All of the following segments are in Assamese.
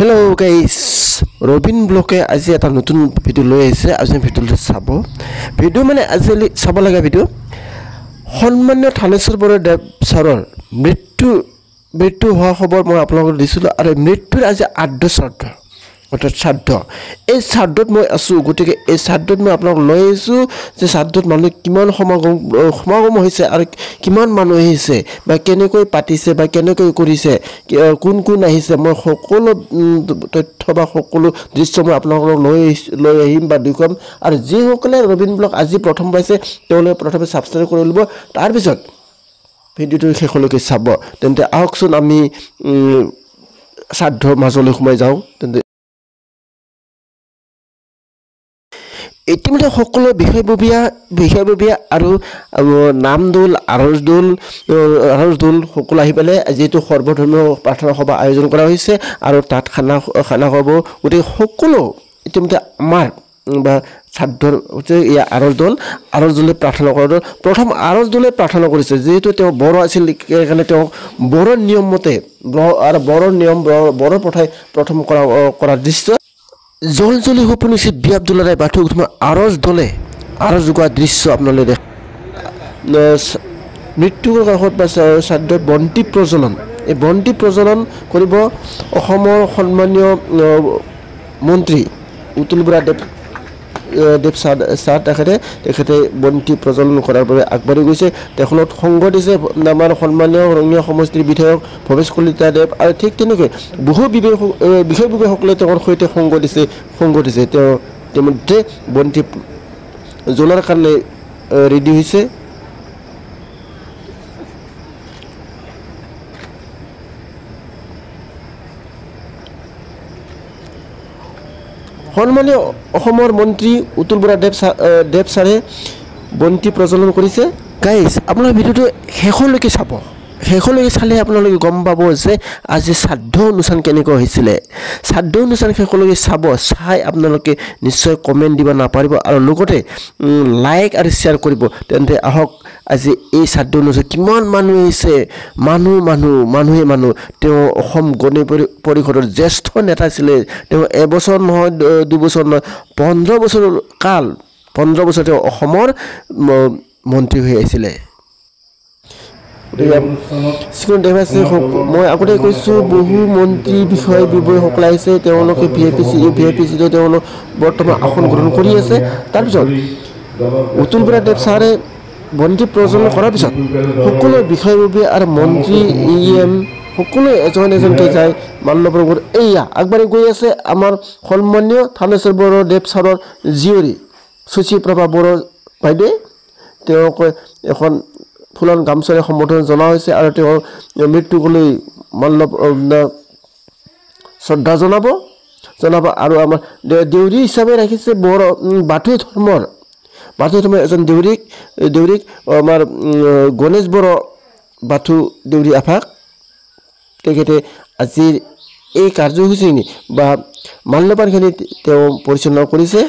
Hello guys, Robin Bloke আজি এটা নতুন ভিডিও লৈ আহিছে। আজি ভিডিওটো চাব। ভিডিও মানে আজি চাব লগা ভিডিও সন্মানীয় থানেশ্বৰ বৰদেৱ ছাৰৰ মৃত্যু হোৱা খবৰ মই আপোনালোকক দিছিলোঁ আৰু মৃত্যুৰ আজি 8 শ্ৰাদ্ধ অৰ্থাৎ শ্ৰাদ্ধ। এই শ্ৰাদ্ধত মই আছোঁ, গতিকে এই শ্ৰাদ্ধত মই আপোনালোক লৈ আহিছোঁ যে শ্ৰাদ্ধত মানুহ কিমান সমাগম হৈছে আৰু কিমান মানুহ আহিছে বা কেনেকৈ পাতিছে বা কেনেকৈ কৰিছে, কোন কোন আহিছে, মই সকলো তথ্য বা সকলো দৃশ্য মই আপোনালোকক লৈ আহিম বা দেখুৱাম। আৰু যিসকলে ৰবীন ব্লগ আজি প্ৰথম পাইছে তেওঁলোকে প্ৰথমে ছাবস্ক্ৰাইব কৰি ল'ব, তাৰপিছত ভিডিঅ'টো শেষলৈকে চাব। তেন্তে আহকচোন আমি শ্ৰাদ্ধৰ মাজলৈ সোমাই যাওঁ। তেন্তে ইতিমধ্যে সকলো বিষয়ববীয়া আৰু নাম দোল আৰজ দোল সকলো আহি পেলাই যিহেতু সৰ্বধৰ্মীয় প্ৰাৰ্থনা সভা আয়োজন কৰা হৈছে আৰু তাত খানা খাব। গতিকে সকলো ইতিমধ্যে আমাৰ বা শ্ৰাদ্ধৰ এয়া আৰজ দলে প্ৰাৰ্থনা কৰা প্ৰথম আৰজ দলে প্ৰাৰ্থনা কৰিছে। যিহেতু তেওঁ বড়ো আছিল সেইকাৰণে তেওঁ বড়োৰ নিয়ম মতে আৰু বড়োৰ প্ৰথাই প্ৰথম কৰা দৃশ্য জল জ্বলি সপোনিছে বি আব্দুল্লা ৰায় বাথৌ আৰজ গোৱা দৃশ্য আপোনালোকে দেখ। মৃত্যুৰ কাষত বা শ্ৰাদ্ধত বন্তি প্ৰজ্বলন, এই বন্তি প্ৰজ্বলন কৰিব অসমৰ সন্মানীয় মন্ত্ৰী উতুল বৰা দেৱ ছাৰ তেখেতে বন্তি প্ৰজ্বলন কৰাৰ বাবে আগবাঢ়ি গৈছে। তেখেতক সংগ দিছে আমাৰ সন্মানীয় ৰঙিয়া সমষ্টিৰ বিধায়ক ভৱেশ কলিতা দেৱ আৰু ঠিক তেনেকৈ বহু বিষয়ববীয়াসকলে তেওঁৰ সৈতে সংগ দিছে। তেওঁ ইতিমধ্যে বন্তি জ্বলাৰ কাৰণে ৰেডি হৈছে। সন্মানীয় অসমৰ মন্ত্ৰী উতুল বৰা দেৱ ছাৰে বন্তি প্ৰজ্বলন কৰিছে। গাইজ আপোনাৰ ভিডিঅ'টো শেষলৈকে চাব, শেষলৈকে চালে আপোনালোকে গম পাব যে আজি শ্ৰাদ্ধ অনুষ্ঠান কেনেকুৱা হৈছিলে। শ্ৰাদ্ধ অনুষ্ঠান শেষলৈকে চাই আপোনালোকে নিশ্চয় কমেণ্ট দিব নাপাৰিব আৰু লগতে লাইক আৰু শ্বেয়াৰ কৰিব। তেন্তে আহক আজি এই শ্ৰাদ্ধ অনুষ্ঠান কিমান মানুহ আহিছে, মানুহে তেওঁ অসম গণ পৰিষদৰ জ্যেষ্ঠ নেতা আছিলে। তেওঁ এবছৰ নহয় 2 বছৰ নহয় 15 বছৰ তেওঁ অসমৰ মন্ত্ৰী হৈ আহিছিলে। মই আগতে কৈছোঁ বহু মন্ত্ৰী বিষয়ববীয়াসকল আহিছে, তেওঁলোকে ভি আই পি চিটো তেওঁলোক বৰ্তমান আসন গ্ৰহণ কৰি আছে। তাৰপিছত উতুল বৰা দেৱ ছাৰে বন্তি প্ৰজ্বলন কৰাৰ পিছত সকলো বিষয়ববীয়া আৰু মন্ত্ৰী সকলোৱে এজনকৈ যায় মাল্যপৰ্বত। এয়া আগবাঢ়ি গৈ আছে আমাৰ সন্মানীয় থানেশ্বৰ বৰদেৱ ছাৰৰ জীয়ৰী সুচিপ্ৰভা বড়ো বাইদেৱে। তেওঁক এখন ফুলন গামোচাৰে সম্বোধন জনোৱা হৈছে আৰু তেওঁৰ মৃত্যুকলৈ শ্ৰদ্ধা জনাব আৰু আমাৰ দেউৰী হিচাপে ৰাখিছে বাথৌ ধৰ্মৰ এজন দেউৰীক আমাৰ গণেশ বড়ো বাথৌ দেউৰী আভাস তেখেতে আজিৰ এই কাৰ্যসূচী বা মাল্যপানখিনি তেওঁ পৰিচালনা কৰিছে।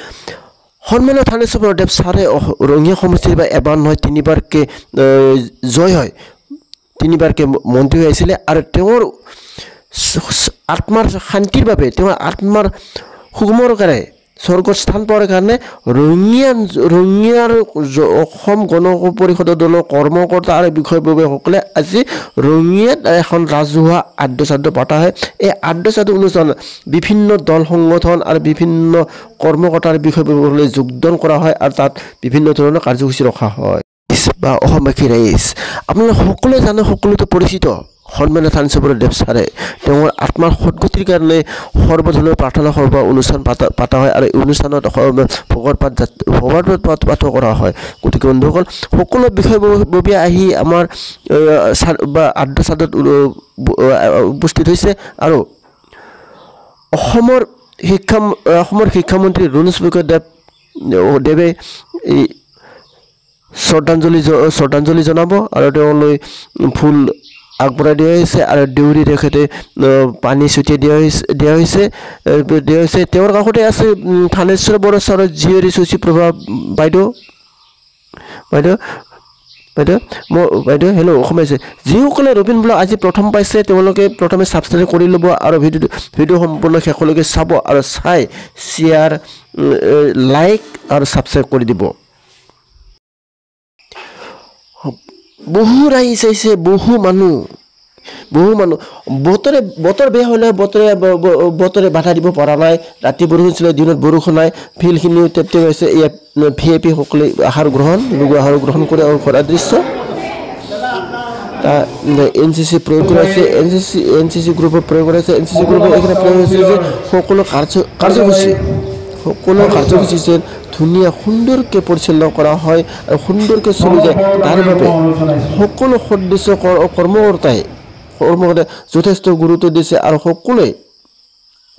সন্মানীয় থানেশ্বৰ বৰদেৱ ছাৰে ৰঙিয়া সমষ্টিৰ পৰা এবাৰ নহয় 3বাৰকৈ জয় হয়, 3বাৰকৈ মন্ত্ৰী হৈ আহিছিলে আৰু তেওঁৰ আত্মাৰ শান্তিৰ বাবে, তেওঁৰ আত্মাৰ সুগমৰ কাৰণে স্বৰ্গত স্থান পোৱাৰ কাৰণে ৰঙিয়াৰ অসম গণ পৰিষদৰ দলৰ কৰ্মকৰ্তা আৰু বিষয়ববীয়াসকলে আজি ৰঙিয়াত এখন ৰাজহুৱা আদ্য শ্ৰাদ্ধ পতা হয়। এই আদ্য শ্ৰাদ্ধ অনুষ্ঠান বিভিন্ন দল সংগঠন আৰু বিভিন্ন কৰ্মকৰ্তাৰ বিষয়ববীয়াসকলে যোগদান কৰা হয় আৰু তাত বিভিন্ন ধৰণৰ কাৰ্যসূচী ৰখা হয়। বা অসমবাসী ৰাইজ আপোনালোকে সকলোৱে জানে, সকলোতে পৰিচিত সন্মানীয় থানেশ্বৰ বৰদেৱ ছাৰে তেওঁৰ আত্মাৰ সদ্গতিৰ কাৰণে সৰ্বধৰ্মীয় প্ৰাৰ্থনা সভা অনুষ্ঠান পতা হয় আৰু এই অনুষ্ঠানত ভগৱত পাঠ কৰা হয়। গতিকে বন্ধুসকল সকলো বিষয়ববীয়া আহি আমাৰ আদ্য শ্ৰাদ্ধত উপস্থিত হৈছে আৰু অসমৰ শিক্ষামন্ত্ৰী ৰণোজ পেগু দেৱে শ্ৰদ্ধাঞ্জলি জনাব আৰু তেওঁলৈ ফুল আগবঢ়াই দিয়া হৈছে আৰু দেউৰী তেখেতে পানী ছটিয়াই দিয়া হৈছে। তেওঁৰ কাষতে আছে থানেশ্বৰ বৰা ছাৰৰ জীয়ৰী সুচিপ্ৰভা বাইদেউ বাইদেউ হেল্ল' সোমাইছে যিসকলে ৰবিন ব্লগ আজি প্ৰথম পাইছে তেওঁলোকে প্ৰথমে ছাবস্ক্ৰাইব কৰি ল'ব আৰু ভিডিঅ' সম্পূৰ্ণ শেষলৈকে চাব আৰু চাই শ্বেয়াৰ লাইক আৰু ছাবস্ক্ৰাইব কৰি দিব বহু ৰাইজ আহিছে বহু মানুহ বতৰ বেয়া হ'লে বতৰে বাধা দিব পৰা নাই ৰাতি বৰষুণ ছিলে দিনত বৰষুণ নাই ফিল্ডখিনিও তেপ্তে হৈছে ইয়াত VIP সকলে আহাৰ গ্ৰহণ কৰে আৰু কৰা দৃশ্য NCC প্ৰয়োগ কৰা আছে NCC গ্ৰুপৰ প্ৰয়োগ কৰা আছে NCC গ্ৰুপৰ এখানে প্ৰয়োগ হৈছে যে সকলো কাৰ্যসূচী যেন ধুনীয়া সুন্দৰকৈ পৰিচালনা কৰা হয় আৰু সুন্দৰকৈ চলি যায় তাৰ বাবে সকলো সদস্য কৰ্মকৰ্তাই যথেষ্ট গুৰুত্ব দিছে আৰু সকলোৱে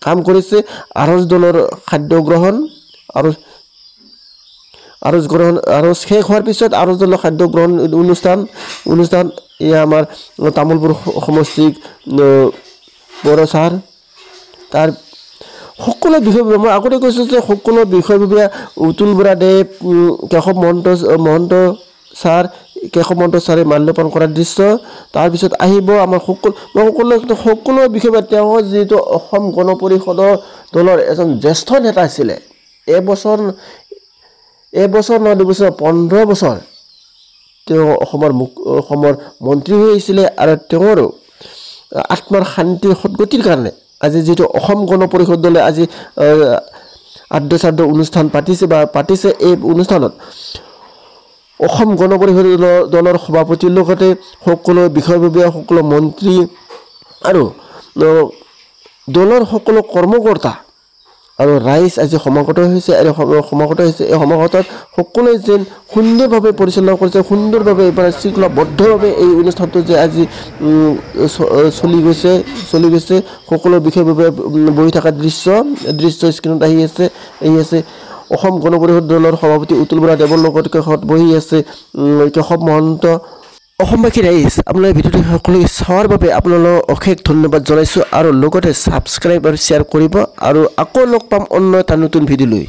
কাম কৰিছে আৰজ দলৰ খাদ্য গ্ৰহণ আৰু শেষ হোৱাৰ পিছত আৰজ দলৰ খাদ্য গ্ৰহণ অনুষ্ঠান এয়া আমাৰ তামোলপুৰ সমষ্টিক বড়ো ছাৰ তাৰ সকলো বিষয় মই আগতে কৈছোঁ যে সকলো বিষয়ববীয়া উতুল বৰাদেৱ কেশৱ মহন্ত ছাৰে মাল্যপান কৰাৰ দৃশ্য তাৰপিছত আহিব আমাৰ সকলো বিষয়ে তেওঁ যিটো অসম গণ পৰিষদৰ দলৰ এজন জ্যেষ্ঠ নেতা আছিলে এবছৰ নহয় 2 বছৰ 15 বছৰ তেওঁ অসমৰ মন্ত্ৰী হৈ আহিছিলে আৰু তেওঁৰ আত্মাৰ শান্তিৰ সদ্গতিৰ কাৰণে আজি যিটো অসম গণ পৰিষদ দলে আজি আদ্য অনুষ্ঠান পাতিছে এই অনুষ্ঠানত অসম গণ পৰিষদ দলৰ সভাপতিৰ লগতে সকলো বিষয়ববীয়া সকলো মন্ত্ৰী আৰু দলৰ সকলো কৰ্মকৰ্তা আৰু ৰাইজ আজি সমাগত হৈছে এই সমাগতত সকলোৱে যেন সুন্দৰভাৱে পৰিচালনা কৰিছে সুন্দৰভাৱে এবাৰ শৃংখলাবদ্ধভাৱে এই অনুষ্ঠানটো যে আজি চলি গৈছে সকলো বিষয়ববীয়া বহি থকা দৃশ্য স্ক্ৰীণত আহি আছে অসম গণ পৰিষদ দলৰ সভাপতি উতুল বৰা দেৱৰ লগত কাষত বহি আছে কেশৱ মহন্ত অসমবাসী ৰাইজ আপোনালোকে ভিডিঅ'টো সকলোকে চোৱাৰ বাবে আপোনালোকক অশেষ ধন্যবাদ জনাইছোঁ আৰু লগতে ছাবস্ক্ৰাইব আৰু শ্বেয়াৰ কৰিব আৰু আকৌ লগ পাম অন্য এটা নতুন ভিডিঅ' লৈ